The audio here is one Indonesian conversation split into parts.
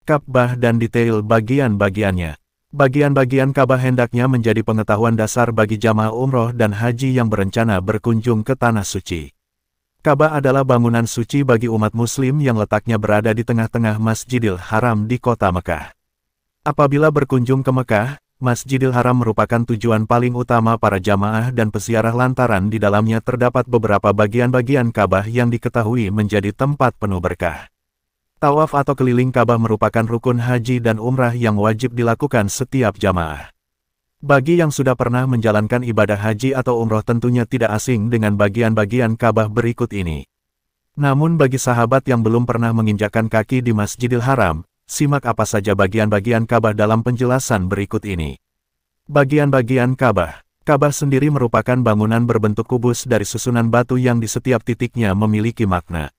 Ka'bah dan detail bagian-bagiannya. Bagian-bagian Ka'bah hendaknya menjadi pengetahuan dasar bagi jamaah umroh dan haji yang berencana berkunjung ke Tanah Suci. Ka'bah adalah bangunan suci bagi umat muslim yang letaknya berada di tengah-tengah Masjidil Haram di kota Mekah. Apabila berkunjung ke Mekah, Masjidil Haram merupakan tujuan paling utama para jamaah dan peziarah lantaran di dalamnya terdapat beberapa bagian-bagian Ka'bah yang diketahui menjadi tempat penuh berkah. Tawaf atau keliling Ka'bah merupakan rukun haji dan umrah yang wajib dilakukan setiap jamaah. Bagi yang sudah pernah menjalankan ibadah haji atau umroh tentunya tidak asing dengan bagian-bagian Ka'bah berikut ini. Namun bagi sahabat yang belum pernah menginjakkan kaki di Masjidil Haram, simak apa saja bagian-bagian Ka'bah dalam penjelasan berikut ini. Bagian-bagian Ka'bah. Ka'bah sendiri merupakan bangunan berbentuk kubus dari susunan batu yang di setiap titiknya memiliki makna.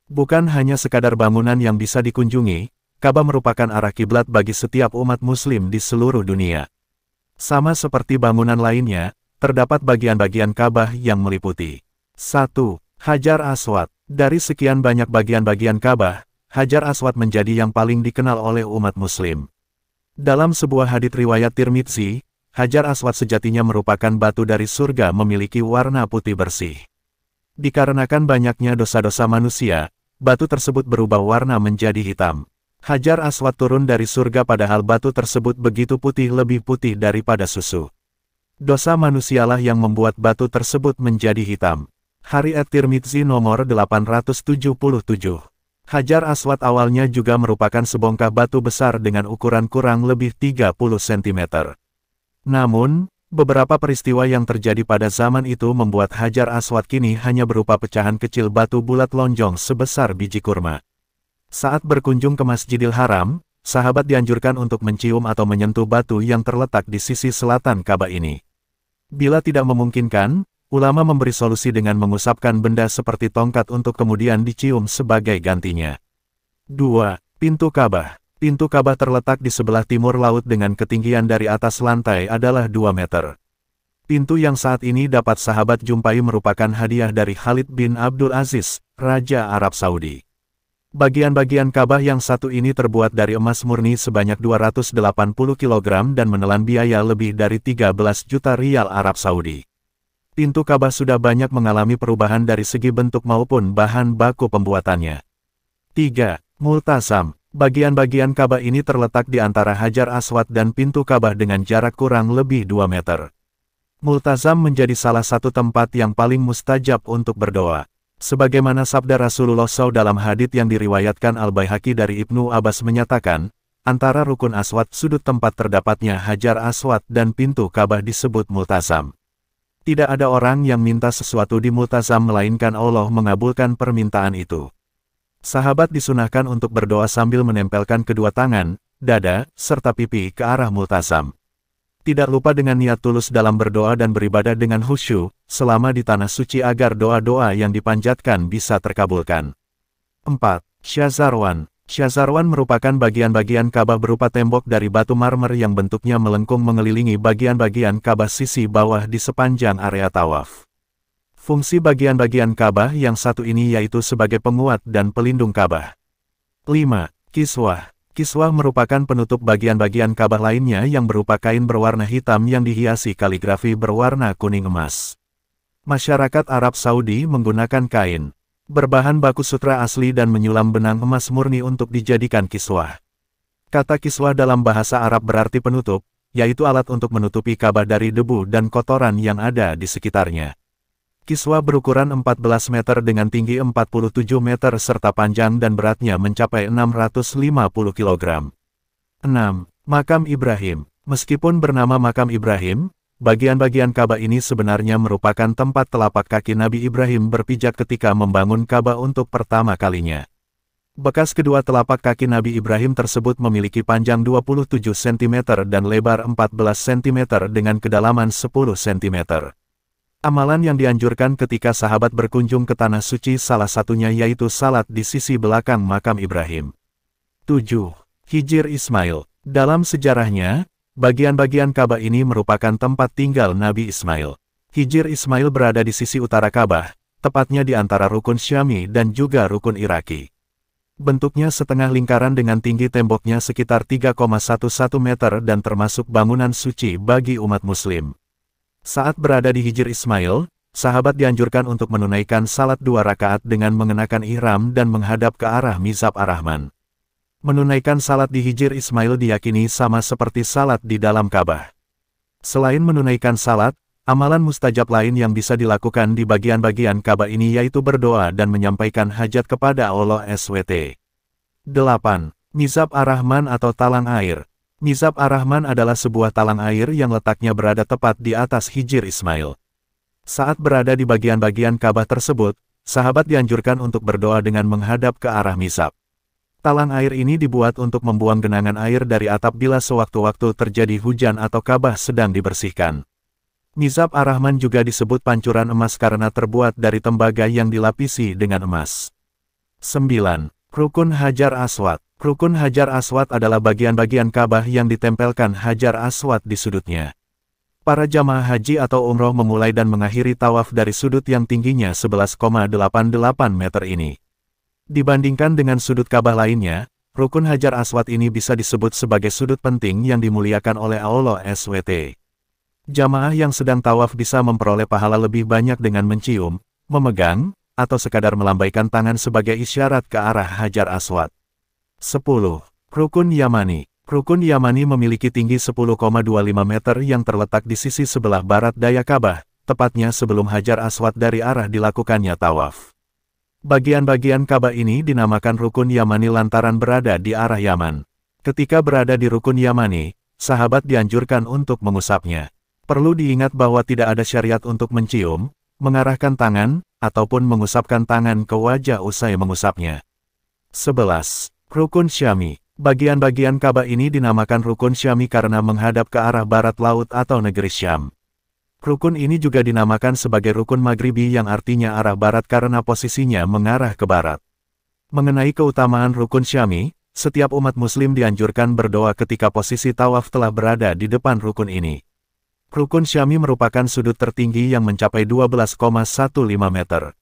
Bukan hanya sekadar bangunan yang bisa dikunjungi, Ka'bah merupakan arah kiblat bagi setiap umat muslim di seluruh dunia. Sama seperti bangunan lainnya, terdapat bagian-bagian Ka'bah yang meliputi 1. Hajar Aswad. Dari sekian banyak bagian-bagian Ka'bah, Hajar Aswad menjadi yang paling dikenal oleh umat muslim. Dalam sebuah hadits riwayat Tirmidzi, Hajar Aswad sejatinya merupakan batu dari surga memiliki warna putih bersih. Dikarenakan banyaknya dosa-dosa manusia, batu tersebut berubah warna menjadi hitam. Hajar Aswad turun dari surga padahal batu tersebut begitu putih, lebih putih daripada susu. Dosa manusialah yang membuat batu tersebut menjadi hitam. Riwayat Tirmidzi nomor 877. Hajar Aswad awalnya juga merupakan sebongkah batu besar dengan ukuran kurang lebih 30 cm. Namun, beberapa peristiwa yang terjadi pada zaman itu membuat Hajar Aswad kini hanya berupa pecahan kecil batu bulat lonjong sebesar biji kurma. Saat berkunjung ke Masjidil Haram, sahabat dianjurkan untuk mencium atau menyentuh batu yang terletak di sisi selatan Ka'bah ini. Bila tidak memungkinkan, ulama memberi solusi dengan mengusapkan benda seperti tongkat untuk kemudian dicium sebagai gantinya. 2. Pintu Ka'bah. Pintu Ka'bah terletak di sebelah timur laut dengan ketinggian dari atas lantai adalah 2 meter. Pintu yang saat ini dapat sahabat jumpai merupakan hadiah dari Khalid bin Abdul Aziz, Raja Arab Saudi. Bagian-bagian Ka'bah yang satu ini terbuat dari emas murni sebanyak 280 kg dan menelan biaya lebih dari 13 juta rial Arab Saudi. Pintu Ka'bah sudah banyak mengalami perubahan dari segi bentuk maupun bahan baku pembuatannya. 3. Multazam. Bagian-bagian Ka'bah ini terletak di antara Hajar Aswad dan pintu Ka'bah dengan jarak kurang lebih 2 meter. Multazam menjadi salah satu tempat yang paling mustajab untuk berdoa. Sebagaimana sabda Rasulullah SAW dalam hadits yang diriwayatkan Al-Baihaqi dari Ibnu Abbas menyatakan, antara rukun Aswad sudut tempat terdapatnya Hajar Aswad dan pintu Ka'bah disebut Multazam. Tidak ada orang yang minta sesuatu di Multazam melainkan Allah mengabulkan permintaan itu. Sahabat disunahkan untuk berdoa sambil menempelkan kedua tangan, dada, serta pipi ke arah Multazam. Tidak lupa dengan niat tulus dalam berdoa dan beribadah dengan khusyuk selama di Tanah Suci agar doa-doa yang dipanjatkan bisa terkabulkan. 4. Syazarwan. Syazarwan merupakan bagian-bagian Ka'bah berupa tembok dari batu marmer yang bentuknya melengkung mengelilingi bagian-bagian Ka'bah sisi bawah di sepanjang area tawaf. Fungsi bagian-bagian Ka'bah yang satu ini yaitu sebagai penguat dan pelindung Ka'bah. 5. Kiswah. Kiswah merupakan penutup bagian-bagian Ka'bah lainnya yang berupa kain berwarna hitam yang dihiasi kaligrafi berwarna kuning emas. Masyarakat Arab Saudi menggunakan kain berbahan baku sutra asli dan menyulam benang emas murni untuk dijadikan kiswah. Kata kiswah dalam bahasa Arab berarti penutup, yaitu alat untuk menutupi Ka'bah dari debu dan kotoran yang ada di sekitarnya. Kiswah berukuran 14 meter dengan tinggi 47 meter serta panjang dan beratnya mencapai 650 kg. 6. Makam Ibrahim. Meskipun bernama Makam Ibrahim, bagian-bagian Ka'bah ini sebenarnya merupakan tempat telapak kaki Nabi Ibrahim berpijak ketika membangun Ka'bah untuk pertama kalinya. Bekas kedua telapak kaki Nabi Ibrahim tersebut memiliki panjang 27 cm dan lebar 14 cm dengan kedalaman 10 cm. Amalan yang dianjurkan ketika sahabat berkunjung ke Tanah Suci salah satunya yaitu salat di sisi belakang makam Ibrahim. 7. Hijr Ismail. Dalam sejarahnya, bagian-bagian Ka'bah ini merupakan tempat tinggal Nabi Ismail. Hijr Ismail berada di sisi utara Ka'bah, tepatnya di antara rukun Syami dan juga rukun Iraki. Bentuknya setengah lingkaran dengan tinggi temboknya sekitar 3,11 meter dan termasuk bangunan suci bagi umat Muslim. Saat berada di Hijr Ismail, sahabat dianjurkan untuk menunaikan salat 2 rakaat dengan mengenakan ihram dan menghadap ke arah Mizab Ar-Rahman. Menunaikan salat di Hijr Ismail diyakini sama seperti salat di dalam Ka'bah. Selain menunaikan salat, amalan mustajab lain yang bisa dilakukan di bagian-bagian Ka'bah ini yaitu berdoa dan menyampaikan hajat kepada Allah SWT. 8. Mizab Ar-Rahman atau talang air. Mizab Ar-Rahman adalah sebuah talang air yang letaknya berada tepat di atas Hijr Ismail. Saat berada di bagian-bagian Ka'bah tersebut, sahabat dianjurkan untuk berdoa dengan menghadap ke arah Mizab. Talang air ini dibuat untuk membuang genangan air dari atap bila sewaktu-waktu terjadi hujan atau Ka'bah sedang dibersihkan. Mizab Ar-Rahman juga disebut pancuran emas karena terbuat dari tembaga yang dilapisi dengan emas. 9. Rukun Hajar Aswad. Rukun Hajar Aswad adalah bagian-bagian Ka'bah yang ditempelkan Hajar Aswad di sudutnya. Para jamaah haji atau umroh memulai dan mengakhiri tawaf dari sudut yang tingginya 11,88 meter ini. Dibandingkan dengan sudut Ka'bah lainnya, Rukun Hajar Aswad ini bisa disebut sebagai sudut penting yang dimuliakan oleh Allah SWT. Jamaah yang sedang tawaf bisa memperoleh pahala lebih banyak dengan mencium, memegang, atau sekadar melambaikan tangan sebagai isyarat ke arah Hajar Aswad. 10. Rukun Yamani. Rukun Yamani memiliki tinggi 10,25 meter yang terletak di sisi sebelah barat daya Ka'bah, tepatnya sebelum Hajar Aswad dari arah dilakukannya tawaf. Bagian-bagian Ka'bah ini dinamakan Rukun Yamani lantaran berada di arah Yaman. Ketika berada di Rukun Yamani, sahabat dianjurkan untuk mengusapnya. Perlu diingat bahwa tidak ada syariat untuk mencium, mengarahkan tangan, ataupun mengusapkan tangan ke wajah usai mengusapnya. 11. Rukun Syami. Bagian-bagian Ka'bah ini dinamakan Rukun Syami karena menghadap ke arah barat laut atau negeri Syam. Rukun ini juga dinamakan sebagai Rukun Maghribi yang artinya arah barat karena posisinya mengarah ke barat. Mengenai keutamaan Rukun Syami, setiap umat Muslim dianjurkan berdoa ketika posisi tawaf telah berada di depan rukun ini. Rukun Syami merupakan sudut tertinggi yang mencapai 12,15 meter.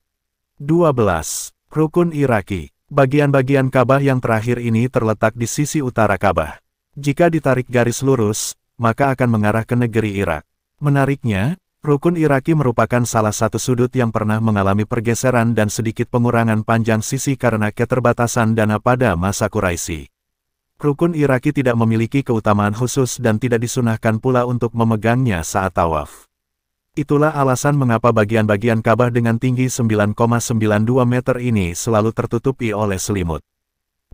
12. Rukun Iraki. Bagian-bagian Ka'bah yang terakhir ini terletak di sisi utara Ka'bah. Jika ditarik garis lurus, maka akan mengarah ke negeri Irak. Menariknya, Rukun Iraki merupakan salah satu sudut yang pernah mengalami pergeseran dan sedikit pengurangan panjang sisi karena keterbatasan dana pada masa Quraisy. Rukun Iraki tidak memiliki keutamaan khusus dan tidak disunahkan pula untuk memegangnya saat tawaf. Itulah alasan mengapa bagian-bagian Ka'bah dengan tinggi 9,92 meter ini selalu tertutupi oleh selimut.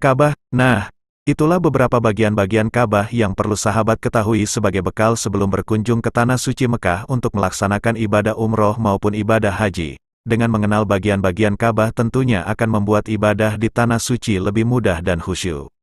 Ka'bah, nah, itulah beberapa bagian-bagian Ka'bah yang perlu sahabat ketahui sebagai bekal sebelum berkunjung ke Tanah Suci Mekah untuk melaksanakan ibadah umroh maupun ibadah haji. Dengan mengenal bagian-bagian Ka'bah tentunya akan membuat ibadah di Tanah Suci lebih mudah dan khusyuk.